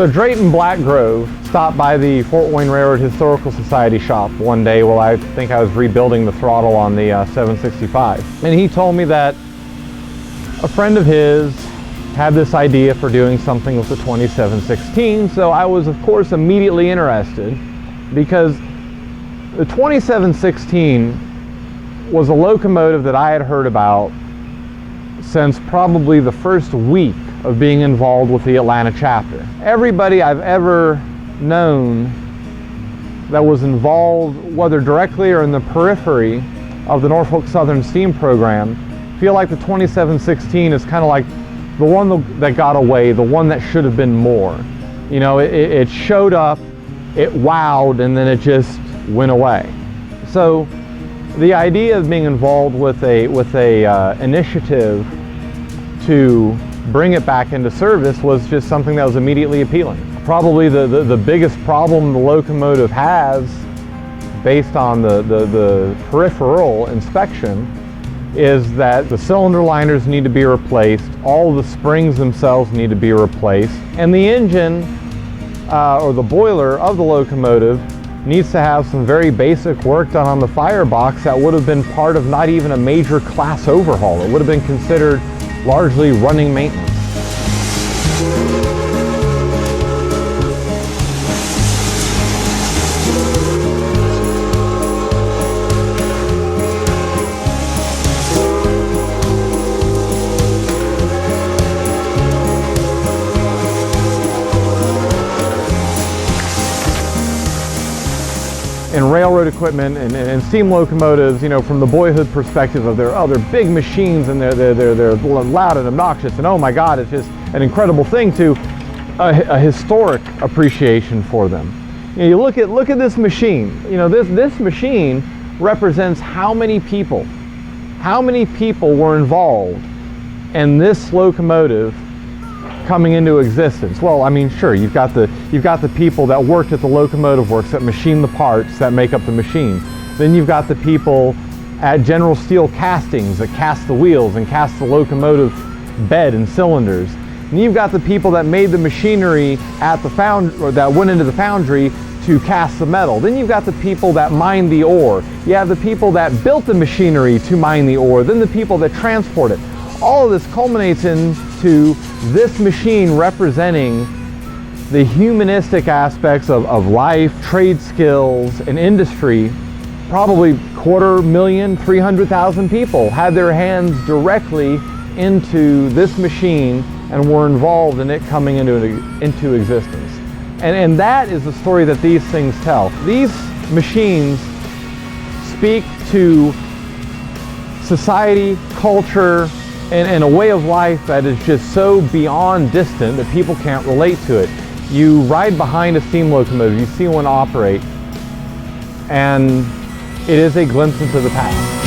So Drayton Black Grove stopped by the Fort Wayne Railroad Historical Society shop one day while I think I was rebuilding the throttle on the 765. And he told me that a friend of his had this idea for doing something with the 2716. So I was, of course, immediately interested, because the 2716 was a locomotive that I had heard about since probably the first week of being involved with the Atlanta chapter. Everybody I've ever known that was involved, whether directly or in the periphery of the Norfolk Southern Steam program, feel like the 2716 is kind of like the one that got away, the one that should have been more. You know, it showed up, it wowed, and then it just went away. So the idea of being involved with a initiative to bring it back into service was just something that was immediately appealing. Probably the biggest problem the locomotive has, based on the peripheral inspection, is that the cylinder liners need to be replaced, all the springs themselves need to be replaced, and the engine or the boiler of the locomotive needs to have some very basic work done on the firebox that would have been part of not even a major class overhaul. It would have been considered largely running maintenance. In railroad equipment and steam locomotives, you know, from the boyhood perspective of they're big machines and they're loud and obnoxious, and oh my God, it's just an incredible thing, to a historic appreciation for them. You know, you look at this machine. You know, this machine represents how many people were involved in this locomotive coming into existence. Well, I mean, sure, you've got the people that worked at the locomotive works that machine the parts that make up the machine. Then you've got the people at General Steel Castings that cast the wheels and cast the locomotive bed and cylinders. And you've got the people that made the machinery at the or that went into the foundry to cast the metal. Then you've got the people that mined the ore. You have the people that built the machinery to mine the ore. Then the people that transport it. All of this culminates into this machine representing the humanistic aspects of life, trade skills, and industry. Probably 250,000, 300,000 people had their hands directly into this machine and were involved in it coming into existence. And that is the story that these things tell. These machines speak to society, culture, and a way of life that is just so beyond distant that people can't relate to it. You ride behind a steam locomotive, you see one operate, and it is a glimpse into the past.